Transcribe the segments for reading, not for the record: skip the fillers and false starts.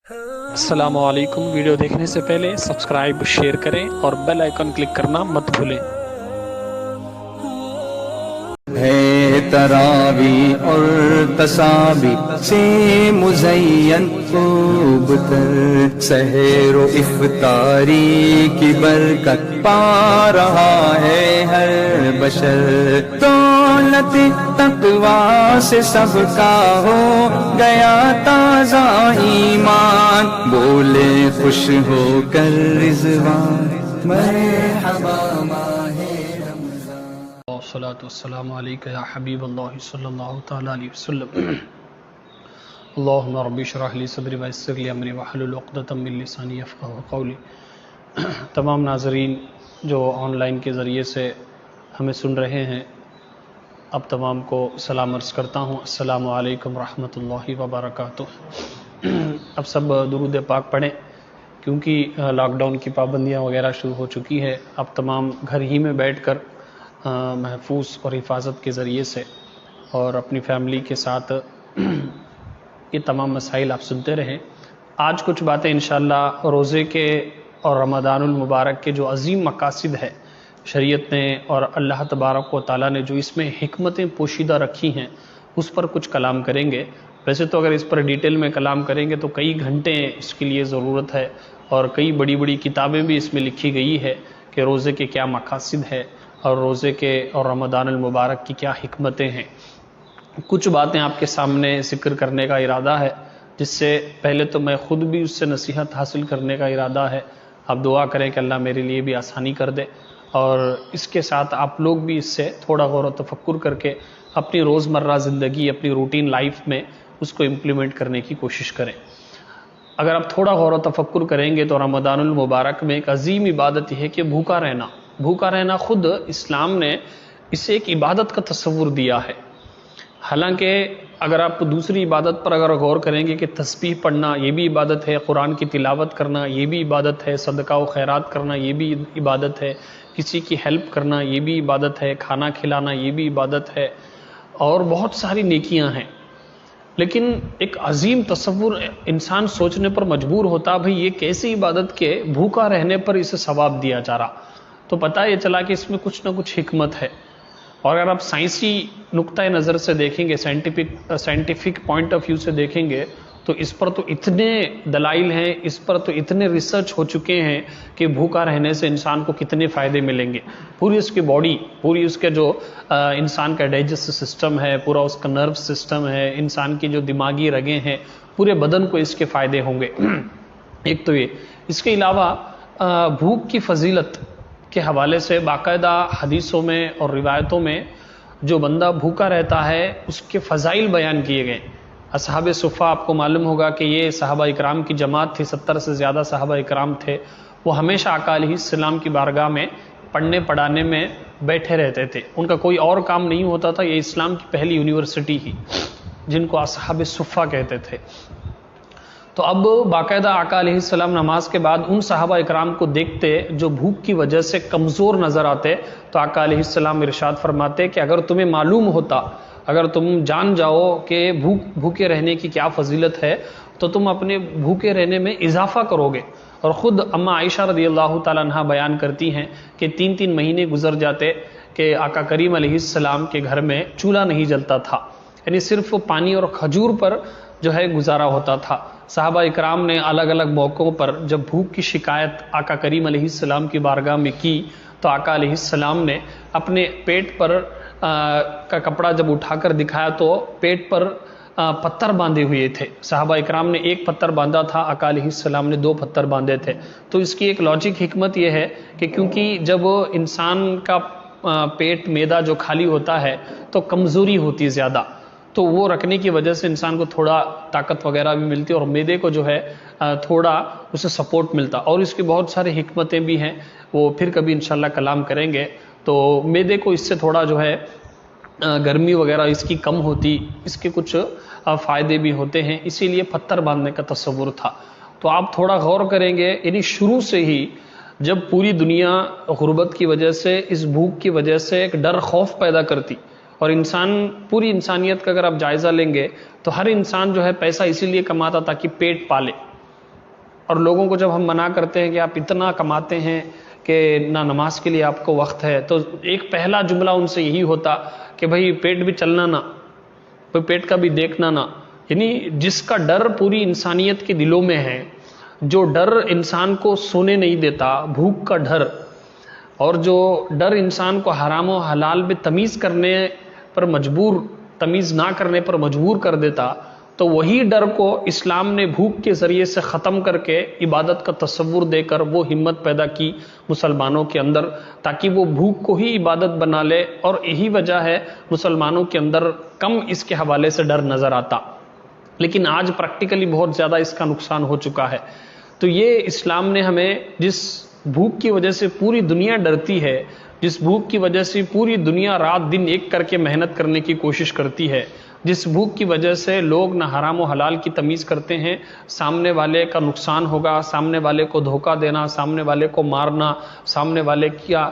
السلام علیکم۔ ویڈیو دیکھنے سے پہلے سبسکرائب شیئر کریں اور بیل آئیکن کلک کرنا مت بھولیں۔ ہے تراوی اور تسابی سے مزین خوب تر، سحر و افطاری کی برکت پا رہا ہے ہر بشر، دولت تقوی سے سب کا ہو گیا تازہ ایمان، بولے خوش ہو کر رضوان مرحبا ماہ والصلاة والسلام علیکہ یا حبیب اللہ صلی اللہ تعالیٰ علیہ وسلم۔ اللہم رب اشرح لی صدری ویسر لی امری واحلل عقدۃ من لسانی یفقہوا قولی۔ تمام ناظرین جو آن لائن کے ذریعے سے ہمیں سن رہے ہیں، اب تمام کو سلام عرض کرتا ہوں، السلام علیکم ورحمۃ اللہ وبرکاتہ۔ اب سب درود پاک پڑھیں، کیونکہ لاک ڈاؤن کی پابندیاں وغیرہ شروع ہو چکی ہے۔ اب تمام گھر ہی میں بیٹھ کر محفوظ اور حفاظت کے ذریعے سے اور اپنی فیملی کے ساتھ یہ تمام مسائل آپ سنتے رہیں۔ آج کچھ باتیں انشاءاللہ روزے کے اور رمضان المبارک کے جو عظیم مقاصد ہے شریعت نے اور اللہ تبارک و تعالیٰ نے جو اس میں حکمتیں پوشیدہ رکھی ہیں اس پر کچھ کلام کریں گے۔ ویسے تو اگر اس پر ڈیٹیل میں کلام کریں گے تو کئی گھنٹے اس کے لیے ضرورت ہے، اور کئی بڑی بڑی کتابیں بھی اس میں لکھی گئی ہے کہ روزے کے کیا مقاصد ہے اور روزے کے اور رمضان المبارک کی کیا حکمتیں ہیں۔ کچھ باتیں آپ کے سامنے ذکر کرنے کا ارادہ ہے، جس سے پہلے تو میں خود بھی اس سے نصیحت حاصل کرنے کا ارادہ ہے۔ آپ دعا کریں کہ اللہ میرے لیے بھی آسانی کر دے، اور اس کے ساتھ آپ لوگ بھی اس سے تھوڑا غور و تفکر کر کے اپنی روزمرہ زندگی، اپنی روٹین لائف میں اس کو امپلیمنٹ کرنے کی کوشش کریں۔ اگر آپ تھوڑا غور و تفکر کریں گے تو رمضان المبارک میں ایک عظیم عبادت یہ ہے کہ بھوکا رہنا۔ بھوکا رہنا خود اسلام نے اسے ایک عبادت کا تصور دیا ہے۔ حالانکہ اگر آپ دوسری عبادت پر اگر غور کریں گے کہ تسبیح پڑھنا یہ بھی عبادت ہے، قرآن کی تلاوت کرنا یہ بھی عبادت ہے، صدقہ و خیرات کرنا یہ بھی عبادت ہے، کسی کی ہیلپ کرنا یہ بھی عبادت ہے، کھانا کھلانا یہ بھی عبادت ہے، اور بہت ساری نیکیاں ہیں۔ لیکن ایک عظیم تصور انسان سوچنے پر مجبور ہوتا، بھئی یہ کیسی عبادت کے بھوکا رہنے پر اسے ثواب دیا جا رہا؟ تو پتہ یہ چلا کہ اس میں کچھ نہ کچھ حکمت ہے۔ اور اگر آپ سائنسی نقطہ نظر سے دیکھیں گے، سائنٹیفک پوائنٹ آف ویو سے دیکھیں گے، تو اس پر تو اتنے دلائل ہیں، اس پر تو اتنے ریسرچ ہو چکے ہیں کہ بھوکا رہنے سے انسان کو کتنے فائدے ملیں گے۔ پوری اس کی باڈی، پوری اس کے جو انسان کا ڈائجسٹ سسٹم ہے، پورا اس کا نرو سسٹم ہے، انسان کی جو دماغی رگیں ہیں، پورے بدن کو اس کے فائدے ہوں گے۔ ایک تو یہ، اس کے علاوہ بھوک کی فضیلت کے حوالے سے باقاعدہ حدیثوں میں اور روایتوں میں جو بندہ بھوکا رہتا ہے اس کے فضائل بیان کیے گئے۔ اصحاب صفہ آپ کو معلوم ہوگا کہ یہ صحابہ اکرام کی جماعت تھی، 70 سے زیادہ صحابہ اکرام تھے۔ وہ ہمیشہ آقا علیہ السلام کی بارگاہ میں پڑھنے پڑھانے میں بیٹھے رہتے تھے، ان کا کوئی اور کام نہیں ہوتا تھا۔ یہ اسلام کی پہلی یونیورسٹی ہی، جن کو اصحاب صفہ کہتے تھے۔ تو اب باقاعدہ آقا علیہ السلام نماز کے بعد ان صحابہ اکرام کو دیکھتے جو بھوک کی وجہ سے کمزور نظر آتے، تو آقا علیہ السلام ارشاد فرماتے کہ اگر تمہیں معلوم ہوتا، اگر تم جان جاؤ کہ بھوکے رہنے کی کیا فضیلت ہے، تو تم اپنے بھوکے رہنے میں اضافہ کرو گے۔ اور خود اماں عائشہ رضی اللہ تعالیٰ عنہا بیان کرتی ہیں کہ 3 مہینے گزر جاتے کہ آقا کریم علیہ السلام کے گھر میں چولہا نہیں جلتا تھا، یعنی صرف پانی اور کھجور پر جو ہے گزارا ہوتا تھا۔ صحابہ اکرام نے الگ الگ موقعوں پر جب بھوک کی شکایت آقا کریم علیہ السلام کی بارگاہ میں کی، تو آقا علیہ السلام نے اپنے پیٹ پر کا کپڑا جب اٹھا کر دکھایا تو پیٹ پر پتھر باندھے ہوئے تھے۔ صحابہ اکرام نے 1 پتھر باندھا تھا، آقا علیہ السلام نے 2 پتھر باندھے تھے۔ تو اس کی ایک لاجک حکمت یہ ہے کہ کیونکہ جب انسان کا پیٹ معدہ جو خالی ہوتا ہے تو کمزوری ہوتی زیادہ، تو وہ رکھنے کی وجہ سے انسان کو تھوڑا طاقت وغیرہ بھی ملتی، اور معدے کو جو ہے تھوڑا اسے سپورٹ ملتا، اور اس کی بہت سارے حکمتیں بھی ہیں، وہ پھر کبھی انشاءاللہ کلام کریں گے۔ تو معدے کو اس سے تھوڑا جو ہے گرمی وغیرہ اس کی کم ہوتی، اس کے کچھ فائدے بھی ہوتے ہیں، اسی لیے پتھر باندھنے کا تصور تھا۔ تو آپ تھوڑا غور کریں گے، یعنی شروع سے ہی جب پوری دنیا غربت کی وجہ سے، اس بھوک کی وجہ سے ایک ڈر خوف پیدا کرتی، اور پوری انسانیت کا اگر آپ جائزہ لیں گے تو ہر انسان جو ہے پیسہ اسی لیے کماتا تاکہ پیٹ پالے، اور لوگوں کو جب ہم منع کرتے ہیں کہ آپ اتنا کماتے ہیں کہ نہ نماز کے لیے آپ کو وقت ہے، تو ایک پہلا جملہ ان سے یہی ہوتا کہ بھائی پیٹ بھی چلنا نہ، کوئی پیٹ کا بھی دیکھنا نہ. یعنی جس کا ڈر پوری انسانیت کے دلوں میں ہے، جو ڈر انسان کو سونے نہیں دیتا، بھوک کا ڈر، اور جو ڈر انسان کو حرام و حلال میں تمیز کرنے پر مجبور، تمیز نہ کرنے پر مجبور کر دیتا، تو وہی ڈر کو اسلام نے بھوک کے ذریعے سے ختم کر کے عبادت کا تصور دے کر وہ ہمت پیدا کی مسلمانوں کے اندر، تاکہ وہ بھوک کو ہی عبادت بنا لے. اور یہی وجہ ہے مسلمانوں کے اندر کم اس کے حوالے سے ڈر نظر آتا. لیکن آج پریکٹیکلی بہت زیادہ اس کا نقصان ہو چکا ہے. تو یہ اسلام نے ہمیں، جس بھوک کی وجہ سے پوری دنیا ڈرتی ہے، جس بھوک کی وجہ سے پوری دنیا رات دن ایک کر کے محنت کرنے کی کوشش کرتی ہے، جس بھوک کی وجہ سے لوگ نہ حرام و حلال کی تمیز کرتے ہیں، سامنے والے کا نقصان ہوگا، سامنے والے کو دھوکہ دینا، سامنے والے کو مارنا، سامنے والے کا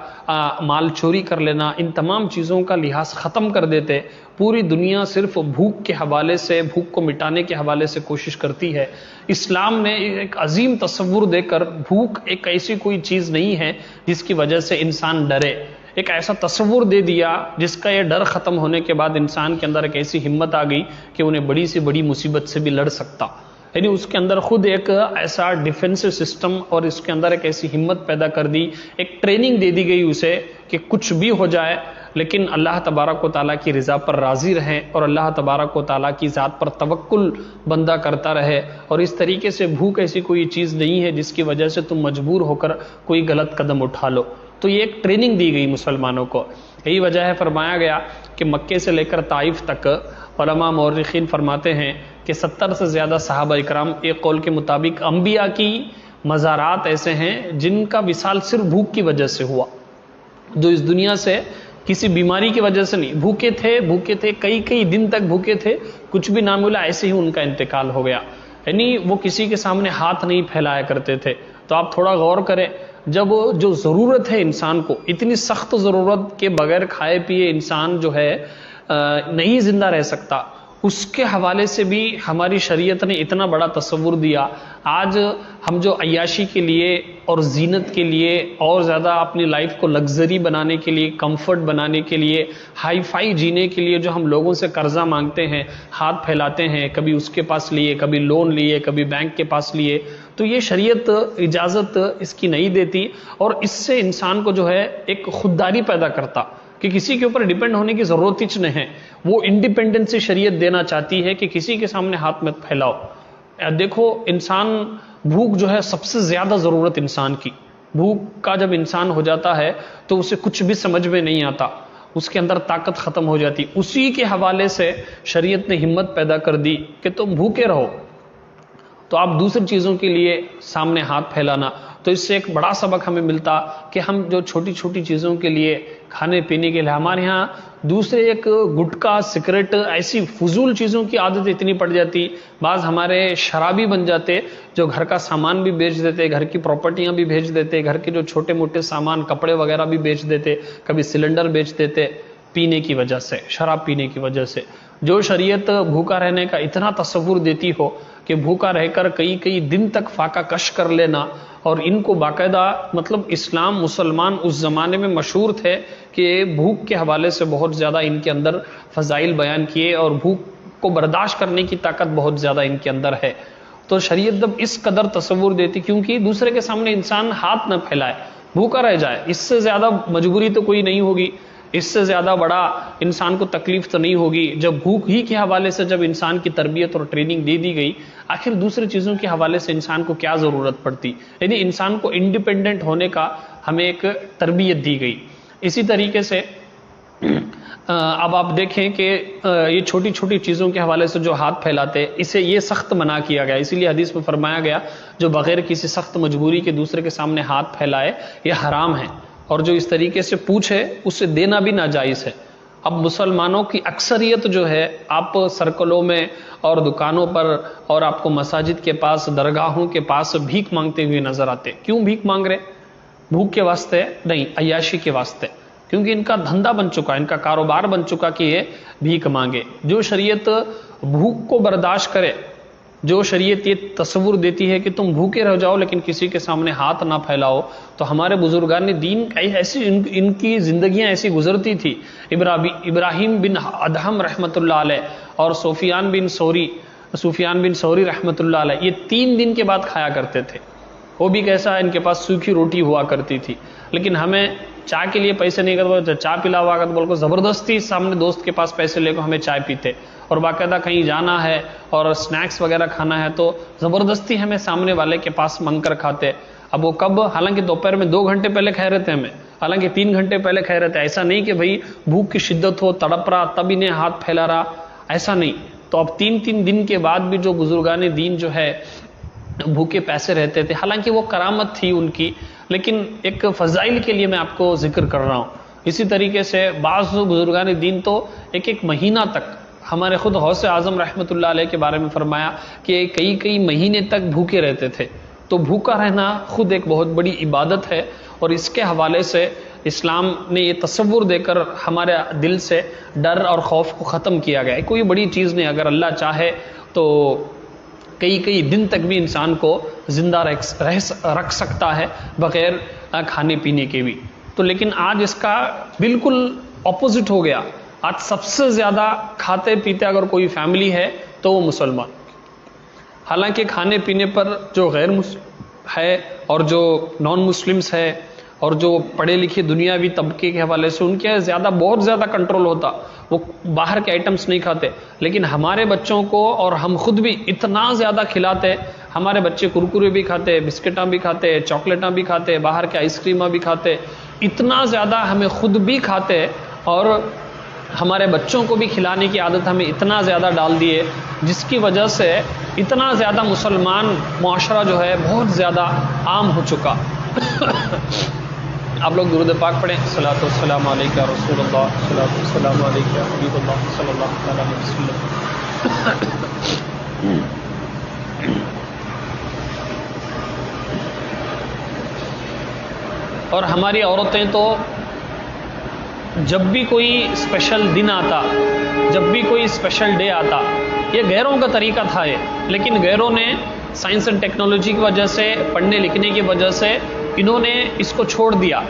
مال چوری کر لینا، ان تمام چیزوں کا لحاظ ختم کر دیتے. پوری دنیا صرف بھوک کے حوالے سے، بھوک کو مٹانے کے حوالے سے کوشش کرتی ہے. اسلام نے ایک عظیم تصور دے کر، بھوک ایک ایسی کوئی چیز نہیں ہے جس کی وجہ سے انسان ڈرے، ایک ایسا تصور دے دیا جس کا یہ ڈر ختم ہونے کے بعد انسان کے اندر ایک ایسی ہمت آ گئی کہ انہیں بڑی سے بڑی مصیبت سے بھی لڑ سکتا. یعنی اس کے اندر خود ایک ایسا ڈیفنسو سسٹم اور اس کے اندر ایک ایسی ہمت پیدا کر دی، ایک ٹریننگ دے دی گئی اسے کہ کچھ بھی ہو جائے لیکن اللہ تبارک و تعالیٰ کی رضا پر راضی رہے اور اللہ تبارک و تعالیٰ کی ذات پر توکل بندہ کرتا رہے. اور اس طریقے سے بھوک ایسی کوئی چیز نہیں ہے جس کی وجہ سے تم مجبور ہو کر کوئی غلط قدم اٹھا لو. تو یہ ایک ٹریننگ دی گئی مسلمانوں کو. یہی وجہ ہے فرمایا گیا کہ مکے سے لے کر طائف تک علماء مورخین فرماتے ہیں کہ 70 سے زیادہ صحابہ اکرام، ایک قول کے مطابق انبیاء کی مزارات ایسے ہیں جن کا وصال صرف بھوک کی وجہ سے ہوا، جو اس دنیا سے کسی بیماری کی وجہ سے نہیں، بھوکے تھے کئی دن تک بھوکے تھے، کچھ بھی نہ ملا، ایسے ہی ان کا انتقال ہو گیا. یعنی وہ کسی کے سامنے ہاتھ نہیں پھیلایا کرتے تھے. تو آپ تھوڑا غور کریں، جب جو ضرورت ہے انسان کو، اتنی سخت ضرورت کے بغیر کھائے پیے انسان جو ہے نہیں زندہ رہ سکتا، اس کے حوالے سے بھی ہماری شریعت نے اتنا بڑا تصور دیا. آج ہم جو عیاشی کے لیے اور زینت کے لیے اور زیادہ اپنی لائف کو لگژری بنانے کے لیے، کمفرٹ بنانے کے لیے، ہائی فائی جینے کے لیے جو ہم لوگوں سے قرضہ مانگتے ہیں، ہاتھ پھیلاتے ہیں، کبھی اس کے پاس لیے، کبھی لون لیے، کبھی بینک کے پاس لیے، تو یہ شریعت اجازت اس کی نہیں دیتی. اور اس سے انسان کو جو ہے ایک خودداری پیدا کرتا کہ کسی کے اوپر ڈیپینڈ ہونے کی ضرورت ہی نہیں ہے. وہ انڈیپینڈنسی شریعت دینا چاہتی ہے کہ کسی کے سامنے ہاتھ مت پھیلاؤ. دیکھو انسان، بھوک جو ہے سب سے زیادہ ضرورت انسان کی، بھوک کا جب انسان ہو جاتا ہے تو اسے کچھ بھی سمجھ میں نہیں آتا، اس کے اندر طاقت ختم ہو جاتی. اسی کے حوالے سے شریعت نے ہمت پیدا کر دی کہ تم بھوکے رہو تو آپ دوسری چیزوں کے لیے سامنے ہاتھ پھیلانا. تو اس سے ایک بڑا سبق ہمیں ملتا کہ ہم جو چھوٹی چھوٹی چیزوں کے لیے، کھانے پینے کے لیے، ہمارے ہاں دوسرے ایک گٹکا، سگریٹ، ایسی فضول چیزوں کی عادت اتنی پڑ جاتی. بعض ہمارے شرابی بن جاتے جو گھر کا سامان بھی بیچ دیتے، گھر کی پراپرٹیاں بھی بیچ دیتے، گھر کے جو چھوٹے موٹے سامان، کپڑے وغیرہ بھی بیچ دیتے، کبھی سلنڈر بیچ دیتے، پینے کی وجہ سے، شراب پینے کی وجہ سے. جو شریعت بھوکا رہنے کا اتنا تصور دیتی ہو کہ بھوکا رہ کر کئی دن تک فاقہ کش کر لینا، اور ان کو باقاعدہ، مطلب اسلام، مسلمان اس زمانے میں مشہور تھے کہ بھوک کے حوالے سے بہت زیادہ ان کے اندر فضائل بیان کیے، اور بھوک کو برداشت کرنے کی طاقت بہت زیادہ ان کے اندر ہے. تو شریعت جب اس قدر تصور دیتی، کیونکہ دوسرے کے سامنے انسان ہاتھ نہ پھیلائے، بھوکا رہ جائے، اس سے زیادہ مجبوری تو کوئی نہیں ہوگی، اس سے زیادہ بڑا انسان کو تکلیف تو نہیں ہوگی. جب بھوک ہی کے حوالے سے جب انسان کی تربیت اور ٹریننگ دے دی گئی، آخر دوسری چیزوں کے حوالے سے انسان کو کیا ضرورت پڑتی. یعنی انسان کو انڈیپینڈنٹ ہونے کا ہمیں ایک تربیت دی گئی. اسی طریقے سے اب آپ دیکھیں کہ یہ چھوٹی چھوٹی چیزوں کے حوالے سے جو ہاتھ پھیلاتے، اسے یہ سخت منع کیا گیا. اسی لیے حدیث میں فرمایا گیا جو بغیر کسی سخت مجبوری کے دوسرے کے سامنے ہاتھ پھیلائے یہ حرام ہے، اور جو اس طریقے سے پوچھے اسے دینا بھی ناجائز ہے. اب مسلمانوں کی اکثریت جو ہے، آپ سرکلوں میں اور دکانوں پر اور آپ کو مساجد کے پاس، درگاہوں کے پاس بھیک مانگتے ہوئے نظر آتے. کیوں بھیک مانگ رہے؟ بھوک کے واسطے نہیں، عیاشی کے واسطے، کیونکہ ان کا دھندا بن چکا، ان کا کاروبار بن چکا کہ یہ بھیک مانگے. جو شریعت بھوک کو برداشت کرے، جو شریعت یہ تصور دیتی ہے کہ تم بھوکے رہ جاؤ لیکن کسی کے سامنے ہاتھ نہ پھیلاؤ، تو ہمارے بزرگان دین ایسی ان کی زندگیاں ایسی گزرتی تھی۔ ابراہیم بن ادہم رحمۃ اللہ علیہ اور سفیان بن ثوری رحمۃ اللہ علیہ، یہ 3 دن کے بعد کھایا کرتے تھے۔ وہ بھی کیسا، ان کے پاس سوکھی روٹی ہوا کرتی تھی، لیکن ہمیں چائے کے لیے پیسے نہیں کرتے، چائے پلاوا کر بول کو زبردستی سامنے دوست کے پاس پیسے لے کو ہمیں چائے پیتے، اور باقاعدہ کہیں جانا ہے اور سنیکس وغیرہ کھانا ہے تو زبردستی ہمیں سامنے والے کے پاس منگ کر کھاتے۔ اب وہ کب، حالانکہ دوپہر میں 2 گھنٹے پہلے کھائے رہتے ہمیں، حالانکہ 3 گھنٹے پہلے کھائے رہتے، ایسا نہیں کہ بھئی بھوک کی شدت ہو، تڑپ رہا تب انہیں ہاتھ پھیلا رہا، ایسا نہیں۔ تو اب 3 دن کے بعد بھی جو بزرگان دین جو ہے بھوکے پیسے رہتے تھے، حالانکہ وہ کرامت تھی ان کی، لیکن ایک فضائل کے لیے میں آپ کو ذکر کر رہا ہوں۔ اسی طریقے سے بعض بزرگان دین تو ایک مہینہ تک، ہمارے خود غوث اعظم رحمۃ اللہ علیہ کے بارے میں فرمایا کہ کئی مہینے تک بھوکے رہتے تھے۔ تو بھوکا رہنا خود ایک بہت بڑی عبادت ہے، اور اس کے حوالے سے اسلام نے یہ تصور دے کر ہمارے دل سے ڈر اور خوف کو ختم کیا گیا ہے۔ کوئی بڑی چیز نہیں، اگر اللہ چاہے تو کئی دن تک بھی انسان کو زندہ رکھ سکتا ہے بغیر کھانے پینے کے بھی۔ تو لیکن آج اس کا بالکل اپوزٹ ہو گیا۔ آج سب سے زیادہ کھاتے پیتے اگر کوئی فیملی ہے تو وہ مسلمان، حالانکہ کھانے پینے پر جو غیر مسلم ہے اور جو نان مسلمس ہے اور جو پڑھے لکھے دنیاوی طبقے کے حوالے سے ان کے بہت زیادہ کنٹرول ہوتا، وہ باہر کے آئٹمس نہیں کھاتے، لیکن ہمارے بچوں کو اور ہم خود بھی اتنا زیادہ کھلاتے، ہمارے بچے کرکرے بھی کھاتے، بسکٹاں بھی کھاتے، چاکلیٹاں بھی کھاتے، باہر کے آئس کریماں بھی کھاتے، اتنا زیادہ ہمیں خود بھی کھاتے اور ہمارے بچوں کو بھی کھلانے کی عادت ہمیں اتنا زیادہ ڈال دیے، جس کی وجہ سے اتنا زیادہ مسلمان معاشرہ جو ہے بہت زیادہ عام ہو چکا۔ آپ لوگ درود پاک پڑھیں، صلاۃ والسلام علیکہ یا رسول اللہ، صلاۃ والسلام علیکہ یا حبیب اللہ صلی اللہ تعالیٰ علیہ وسلم۔ اور ہماری عورتیں تو جب بھی کوئی اسپیشل دن آتا، جب بھی کوئی اسپیشل ڈے آتا، یہ غیروں کا طریقہ تھا یہ، لیکن غیروں نے سائنس اینڈ ٹیکنالوجی کی وجہ سے، پڑھنے لکھنے کی وجہ سے انہوں نے اس کو چھوڑ دیا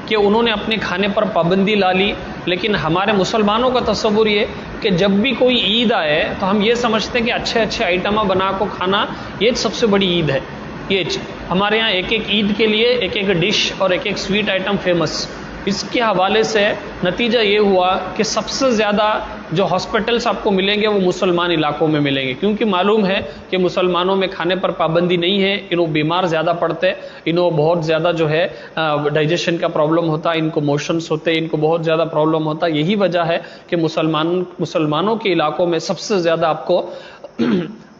کہ انہوں نے اپنے کھانے پر پابندی لا لی۔ لیکن ہمارے مسلمانوں کا تصور یہ کہ جب بھی کوئی عید آئے تو ہم یہ سمجھتے ہیں کہ اچھے آئٹمہ بنا کو کھانا یہ سب سے بڑی عید ہے۔ یہ ہمارے یہاں ایک عید کے لیے ایک ڈش اور ایک سویٹ آئٹم فیمس۔ اس کے حوالے سے نتیجہ یہ ہوا کہ سب سے زیادہ جو ہاسپٹلس آپ کو ملیں گے وہ مسلمان علاقوں میں ملیں گے، کیونکہ معلوم ہے کہ مسلمانوں میں کھانے پر پابندی نہیں ہے، انہوں بیمار زیادہ پڑتے، انہوں بہت زیادہ جو ہے ڈائجیشن کا پرابلم ہوتا، ان کو موشنس ہوتے، ان کو بہت زیادہ پرابلم ہوتا۔ یہی وجہ ہے کہ مسلمانوں کے علاقوں میں سب سے زیادہ آپ کو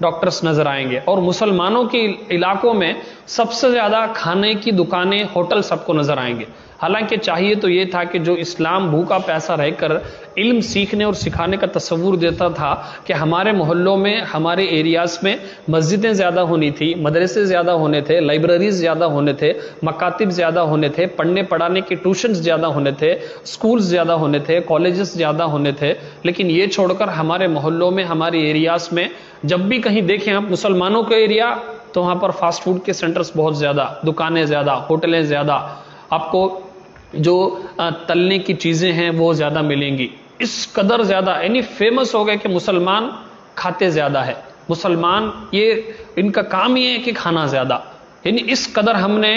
ڈاکٹرز نظر آئیں گے، اور مسلمانوں کے علاقوں میں سب سے زیادہ کھانے کی دکانیں، ہوٹل سب کو نظر آئیں گے۔ حالانکہ چاہیے تو یہ تھا کہ جو اسلام بھوکا پیسہ رہ کر علم سیکھنے اور سکھانے کا تصور دیتا تھا کہ ہمارے محلوں میں، ہمارے ایریاز میں مسجدیں زیادہ ہونی تھی، مدرسے زیادہ ہونے تھے، لائبریریز زیادہ ہونے تھے، مکاتب زیادہ ہونے تھے، پڑھنے پڑھانے کے ٹیوشنز زیادہ ہونے تھے، سکولز زیادہ ہونے تھے، کالجز زیادہ ہونے تھے، لیکن یہ چھوڑ کر ہمارے محلوں میں، ہمارے ایریاز میں جب بھی کہیں دیکھیں آپ مسلمانوں کا ایریا تو وہاں پر فاسٹ فوڈ کے سینٹرز بہت زیادہ، دکانیں زیادہ، ہوٹلیں زیادہ، آپ کو جو تلنے کی چیزیں ہیں وہ زیادہ ملیں گی۔ اس قدر زیادہ، یعنی فیمس ہو گئے کہ مسلمان کھاتے زیادہ ہے، مسلمان یہ ان کا کام یہ ہے کہ کھانا زیادہ، یعنی اس قدر ہم نے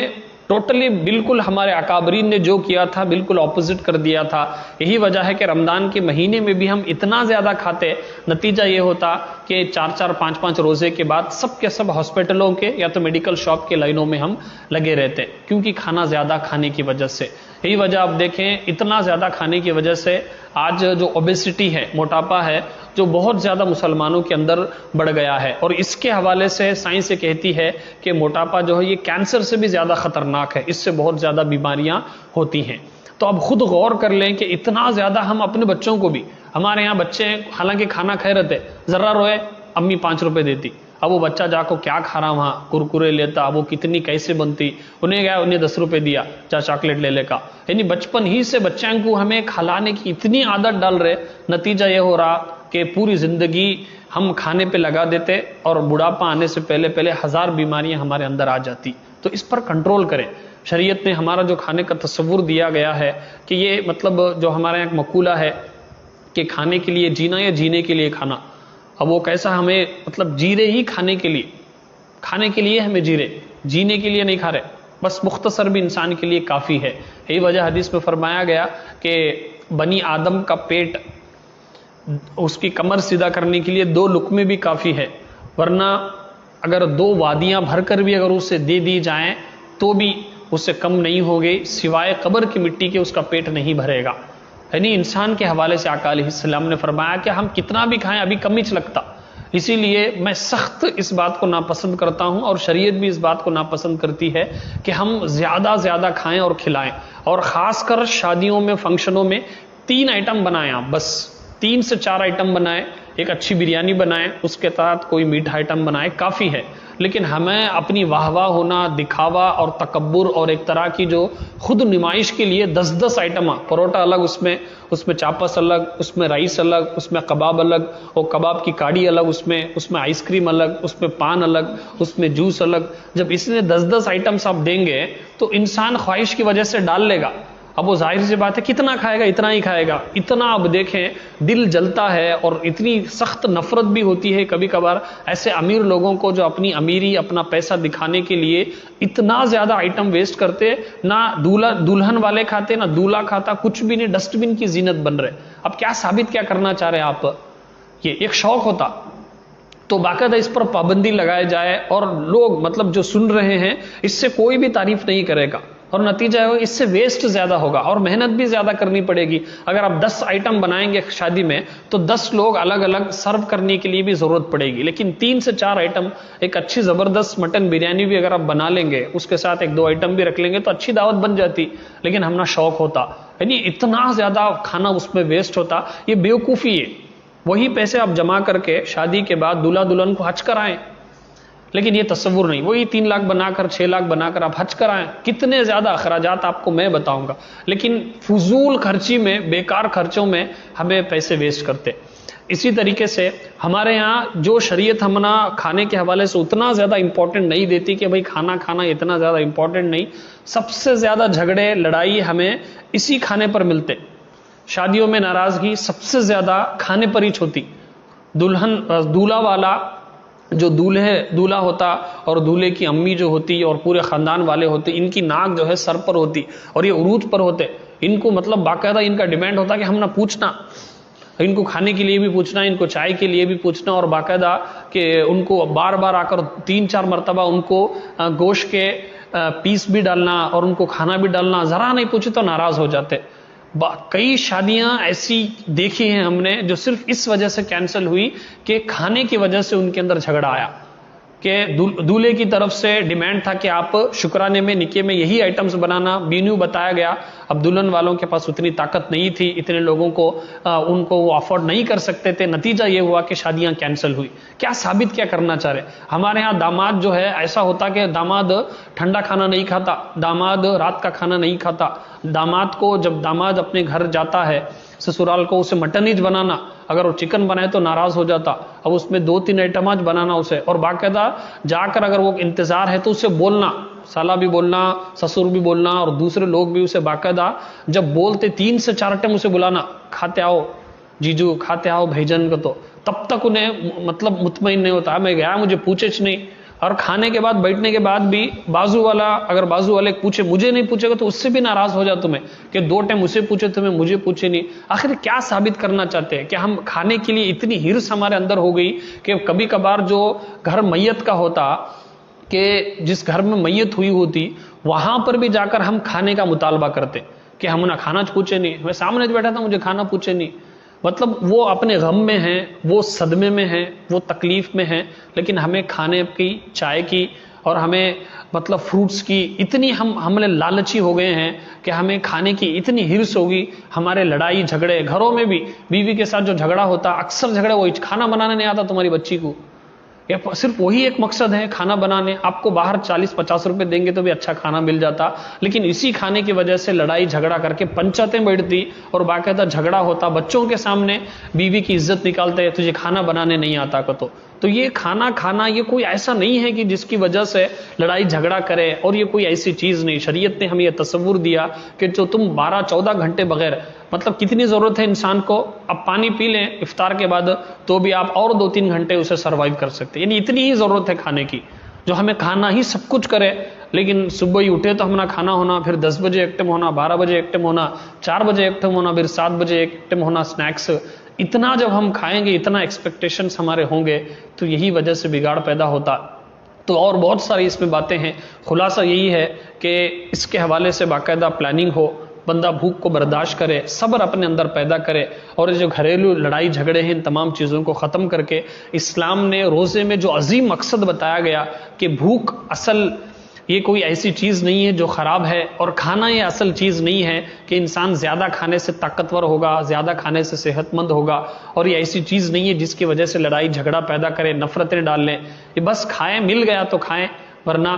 ٹوٹلی بالکل ہمارے اکابرین نے جو کیا تھا بالکل اپوزٹ کر دیا تھا۔ یہی وجہ ہے کہ رمضان کے مہینے میں بھی ہم اتنا زیادہ کھاتے، نتیجہ یہ ہوتا کہ 4 5 روزے کے بعد سب کے سب ہاسپٹلوں کے یا تو میڈیکل شاپ کے لائنوں میں ہم لگے رہتے، کیونکہ کھانا زیادہ کھانے کی وجہ سے۔ یہی وجہ آپ دیکھیں، اتنا زیادہ کھانے کی وجہ سے آج جو اوبیسٹی ہے، موٹاپا ہے، جو بہت زیادہ مسلمانوں کے اندر بڑھ گیا ہے، اور اس کے حوالے سے سائنس یہ کہتی ہے کہ موٹاپا جو ہے یہ کینسر سے بھی زیادہ خطرناک ہے، اس سے بہت زیادہ بیماریاں ہوتی ہیں۔ تو اب خود غور کر لیں کہ اتنا زیادہ ہم اپنے بچوں کو بھی، ہمارے یہاں بچے حالانکہ کھانا کھائے رہتے، ذرا روئے امی 5 روپے دیتی، اب وہ بچہ جا کو کیا کھا رہا وہاں، کرکرے لیتا، اب وہ کتنی کیسے بنتی، انہیں 10 روپے دیا، جا چاکلیٹ لے لے کا، یعنی بچپن ہی سے بچوں کو ہمیں کھلانے کی اتنی عادت ڈال رہے، نتیجہ یہ ہو رہا کہ پوری زندگی ہم کھانے پہ لگا دیتے اور بڑھاپا آنے سے پہلے پہلے 1000 بیماریاں ہمارے اندر آ جاتی. تو اس پر کنٹرول کریں. شریعت نے ہمارا جو کھانے کا تصور دیا گیا ہے کہ یہ مطلب جو ہمارے یہاں ایک مقولہ ہے کہ کھانے کے لیے جینا یا جینے کے لیے کھانا. اب وہ کیسا ہمیں مطلب جی رہے ہی کھانے کے لیے ہمیں جی رہے، جینے کے لیے نہیں کھا رہے. بس مختصر بھی انسان کے لیے کافی ہے. یہی وجہ حدیث میں فرمایا گیا کہ بنی آدم کا پیٹ اس کی کمر سیدھا کرنے کے لیے 2 لقمے بھی کافی ہے، ورنہ اگر 2 وادیاں بھر کر بھی اگر اسے دے دی جائیں تو بھی اس سے کم نہیں ہوگی، سوائے قبر کی مٹی کے اس کا پیٹ نہیں بھرے گا. یعنی انسان کے حوالے سے آقا علیہ السلام نے فرمایا کہ ہم کتنا بھی کھائیں ابھی کم ہی لگتا. اسی لیے میں سخت اس بات کو ناپسند کرتا ہوں اور شریعت بھی اس بات کو ناپسند کرتی ہے کہ ہم زیادہ کھائیں اور کھلائیں. اور خاص کر شادیوں میں، فنکشنوں میں 3 آئٹم بنائیں. آپ بس 3 سے 4 آئٹم بنائیں. ایک اچھی بریانی بنائیں، اس کے ساتھ کوئی میٹھا آئٹم بنائیں، کافی ہے. لیکن ہمیں اپنی واہ ہونا، دکھاوا اور تکبر اور ایک طرح کی جو خود نمائش کے لیے 10 آئٹم، پروٹا الگ، اس میں چاپس الگ، اس میں رائس الگ، اس میں کباب الگ، اور کباب کی کاڑی الگ، اس میں آئس کریم الگ، اس میں پان الگ، اس میں جوس الگ. جب اس نے 10 آئٹمس آپ دیں گے تو انسان خواہش کی وجہ سے ڈال لے گا. اب وہ ظاہر سی بات ہے کتنا کھائے گا، اتنا ہی کھائے گا. اتنا اب دیکھیں دل جلتا ہے اور اتنی سخت نفرت بھی ہوتی ہے کبھی کبھار ایسے امیر لوگوں کو جو اپنی امیری، اپنا پیسہ دکھانے کے لیے اتنا زیادہ آئٹم ویسٹ کرتے، نہ دلہن والے کھاتے نہ دولہا کھاتا، کچھ بھی نہیں، ڈسٹ بن کی زینت بن رہے. اب کیا ثابت کیا کرنا چاہ رہے آپ؟ یہ ایک شوق ہوتا تو باقاعدہ اس پر پابندی لگائے جائے اور لوگ مطلب جو سن رہے ہیں اس سے کوئی بھی تعریف نہیں کرے گا، اور نتیجہ ہے اس سے ویسٹ زیادہ ہوگا اور محنت بھی زیادہ کرنی پڑے گی. اگر آپ 10 آئٹم بنائیں گے شادی میں تو 10 لوگ الگ الگ سرو کرنے کے لیے بھی ضرورت پڑے گی. لیکن 3 سے 4 آئٹم، ایک اچھی زبردست مٹن بریانی بھی اگر آپ بنا لیں گے، اس کے ساتھ 1-2 آئٹم بھی رکھ لیں گے تو اچھی دعوت بن جاتی. لیکن ہمنا شوق ہوتا، یعنی اتنا زیادہ کھانا اس میں ویسٹ ہوتا. یہ بیوقوفی ہے. وہی پیسے آپ جمع کر کے شادی کے بعد دلہا دلہن کو حج کرائیں. لیکن یہ تصور نہیں، وہی 3 لاکھ بنا کر 6 لاکھ بنا کر آپ حج کرائیں. کتنے زیادہ اخراجات آپ کو میں بتاؤں گا. لیکن فضول خرچی میں، بیکار خرچوں میں ہمیں پیسے ویسٹ کرتے. اسی طریقے سے ہمارے ہاں جو شریعت ہمنا کھانے کے حوالے سے اتنا زیادہ امپورٹنٹ نہیں دیتی کہ بھئی کھانا اتنا زیادہ امپورٹنٹ نہیں. سب سے زیادہ جھگڑے، لڑائی ہمیں اسی کھانے پر ملتے. شادیوں میں ناراضگی سب سے زیادہ کھانے پر ہی ہوتی. دولہا والا جو دولہا ہوتا اور دولہے کی امی جو ہوتی اور پورے خاندان والے ہوتے، ان کی ناک جو ہے سر پر ہوتی اور یہ عروج پر ہوتے. ان کو مطلب باقاعدہ ان کا ڈیمانڈ ہوتا کہ ہم نہ پوچھنا، ان کو کھانے کے لیے بھی پوچھنا، ان کو چائے کے لیے بھی پوچھنا، اور باقاعدہ کہ ان کو بار بار آ کر 3-4 مرتبہ ان کو گوشت کے پیس بھی ڈالنا اور ان کو کھانا بھی ڈالنا. ذرا نہیں پوچھے تو ناراض ہو جاتے. کئی شادیاں ایسی دیکھی ہیں ہم نے جو صرف اس وجہ سے کینسل ہوئی کہ کھانے کی وجہ سے ان کے اندر جھگڑا آیا کہ دولہے کی طرف سے ڈیمانڈ تھا کہ آپ شکرانے میں، نکاح میں یہی آئٹمز بنانا. مینیو بتایا گیا. اب دلہن والوں کے پاس اتنی طاقت نہیں تھی، اتنے لوگوں کو ان کو وہ افورڈ نہیں کر سکتے تھے. نتیجہ یہ ہوا کہ شادیاں کینسل ہوئی. کیا ثابت کیا کرنا چاہ رہے؟ ہمارے ہاں داماد جو ہے ایسا ہوتا کہ داماد ٹھنڈا کھانا نہیں کھاتا، داماد رات کا کھانا نہیں کھاتا. داماد کو جب داماد اپنے گھر جاتا ہے سسرال کو، اسے مٹن ہی بنانا. اگر وہ چکن بنائے تو ناراض ہو جاتا. اب اس میں 2-3 آئٹم بنانا اسے، اور باقاعدہ جا کر اگر وہ انتظار ہے تو اسے بولنا، سالہ بھی بولنا، سسر بھی بولنا، اور دوسرے لوگ بھی اسے باقاعدہ جب بولتے 3 سے 4 آئٹم اسے بلانا، کھاتے آؤ جیجو، کھاتے آؤ بھیجن کو. تو تب تک انہیں مطلب مطمئن نہیں ہوتا میں گیا مجھے پوچھے نہیں. اور کھانے کے بعد، بیٹھنے کے بعد بھی بازو والے پوچھے، مجھے نہیں پوچھے گا تو اس سے بھی ناراض ہو جا تمہیں کہ 2 ٹائم اسے پوچھے تمہیں، مجھے پوچھے نہیں. آخر کیا ثابت کرنا چاہتے ہیں کہ ہم کھانے کے لیے اتنی ہرس ہمارے اندر ہو گئی کہ کبھی کبھار جو گھر میت کا ہوتا، کہ جس گھر میں میت ہوئی ہوتی وہاں پر بھی جا کر ہم کھانے کا مطالبہ کرتے کہ ہم نہ کھانا پوچھے نہیں. میں سامنے بیٹھا تھا، مجھے کھانا پوچھے نہیں. مطلب وہ اپنے غم میں ہیں، وہ صدمے میں ہیں، وہ تکلیف میں ہیں، لیکن ہمیں کھانے کی، چائے کی اور ہمیں مطلب فروٹس کی اتنی ہم لالچی ہو گئے ہیں کہ ہمیں کھانے کی اتنی ہرس ہوگی. ہمارے لڑائی جھگڑے گھروں میں بھی، بیوی کے ساتھ جو جھگڑا ہوتا اکثر جھگڑے وہی، کھانا بنانے نہیں آتا تمہاری بچی کو، یہ صرف وہی ایک مقصد ہے کھانا بنانے. آپ کو باہر 40-50 روپے دیں گے تو بھی اچھا کھانا مل جاتا, لیکن اسی کھانے کی وجہ سے لڑائی جھگڑا کر کے پنچاتیں بڑھتی اور باقاعدہ جھگڑا ہوتا, بچوں کے سامنے بیوی کی عزت نکالتے, تجھے کھانا بنانے نہیں آتا کا. تو یہ کھانا یہ کوئی ایسا نہیں ہے کہ جس کی وجہ سے لڑائی جھگڑا کرے, اور یہ کوئی ایسی چیز نہیں. شریعت نے ہمیں یہ تصور دیا کہ جو تم 12-14 گھنٹے بغیر, مطلب کتنی ضرورت ہے انسان کو, اب پانی پی لیں افطار کے بعد تو بھی آپ اور 2-3 گھنٹے اسے سروائیو کر سکتے, یعنی اتنی ہی ضرورت ہے کھانے کی, جو ہمیں کھانا ہی سب کچھ کرے. لیکن صبح ہی اٹھے تو ہمارا کھانا ہونا, پھر 10 بجے ایک ٹائم ہونا, 12 بجے ایک ٹائم ہونا, 4 بجے ایک ٹائم ہونا, پھر 7 بجے ایک ٹائم ہونا اسنیکس. اتنا جب ہم کھائیں گے, اتنا ایکسپیکٹیشنز ہمارے ہوں گے, تو یہی وجہ سے بگاڑ پیدا ہوتا. تو اور بہت ساری اس میں باتیں ہیں. خلاصہ یہی ہے کہ اس کے حوالے سے باقاعدہ پلاننگ ہو, بندہ بھوک کو برداشت کرے, صبر اپنے اندر پیدا کرے, اور جو گھریلو لڑائی جھگڑے ہیں ان تمام چیزوں کو ختم کر کے, اسلام نے روزے میں جو عظیم مقصد بتایا گیا کہ بھوک اصل یہ کوئی ایسی چیز نہیں ہے جو خراب ہے, اور کھانا یہ اصل چیز نہیں ہے کہ انسان زیادہ کھانے سے طاقتور ہوگا, زیادہ کھانے سے صحت مند ہوگا, اور یہ ایسی چیز نہیں ہے جس کی وجہ سے لڑائی جھگڑا پیدا کرے, نفرتیں ڈال لیں. یہ بس کھائیں, مل گیا تو کھائیں, ورنہ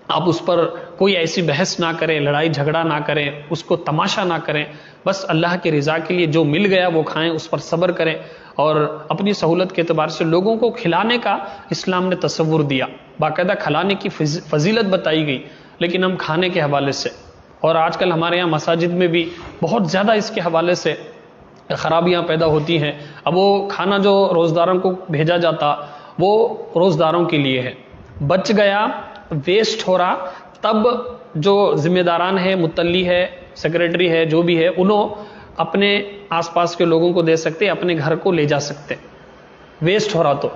آپ اس پر کوئی ایسی بحث نہ کریں, لڑائی جھگڑا نہ کریں, اس کو تماشا نہ کریں. بس اللہ کی رضا کے لیے جو مل گیا وہ کھائیں, اس پر صبر کریں, اور اپنی سہولت کے اعتبار سے لوگوں کو کھلانے کا اسلام نے تصور دیا, باقاعدہ کھلانے کی فضیلت بتائی گئی. لیکن ہم کھانے کے حوالے سے, اور آج کل ہمارے یہاں مساجد میں بھی بہت زیادہ اس کے حوالے سے خرابیاں پیدا ہوتی ہیں. اب وہ کھانا جو روزداروں کو بھیجا جاتا وہ روزداروں کے لیے ہے, بچ گیا, ویسٹ ہو رہا, تب جو ذمہ داران ہے, متلی ہے, سیکریٹری ہے, جو بھی ہے, انہوں اپنے آس پاس کے لوگوں کو دے سکتے, اپنے گھر کو لے جا سکتے, ویسٹ ہو رہا تو.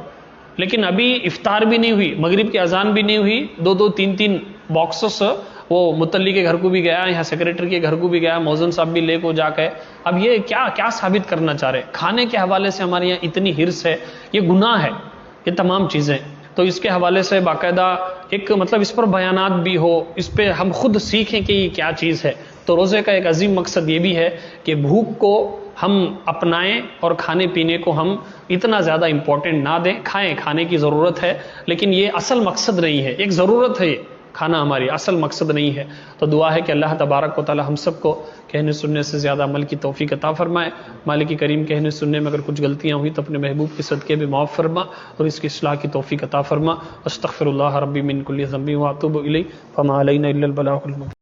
لیکن ابھی افطار بھی نہیں ہوئی, مغرب کی اذان بھی نہیں ہوئی, 2-2, 3-3 باکسز وہ متلی کے گھر کو بھی گیا, یہاں سیکریٹری کے گھر کو بھی گیا, موزن صاحب بھی لے کو جا کے. اب یہ کیا ثابت کرنا چاہ رہے؟ کھانے کے حوالے سے ہمارے یہاں اتنی ہرس ہے, یہ گناہ ہے یہ تمام چیزیں. تو اس کے حوالے سے باقاعدہ ایک مطلب اس پر بیانات بھی ہو, اس پہ ہم خود سیکھیں کہ یہ کیا چیز ہے. تو روزے کا ایک عظیم مقصد یہ بھی ہے کہ بھوک کو ہم اپنائیں, اور کھانے پینے کو ہم اتنا زیادہ امپورٹنٹ نہ دیں. کھائیں, کھانے کی ضرورت ہے, لیکن یہ اصل مقصد نہیں ہے. ایک ضرورت ہے یہ کھانا, ہماری اصل مقصد نہیں ہے. تو دعا ہے کہ اللہ تبارک و تعالی ہم سب کو کہنے سننے سے زیادہ عمل کی توفیق عطا فرمائے. مالک کریم کہنے سننے میں اگر کچھ غلطیاں ہوئی تو اپنے محبوب کے صدقے بھی معاف فرما, اور اس کی اصلاح کی توفیق عطا فرما. استغفر اللہ ربی من کل ذنب واتوب الیہ, فما علینا الا البلاغ المبین.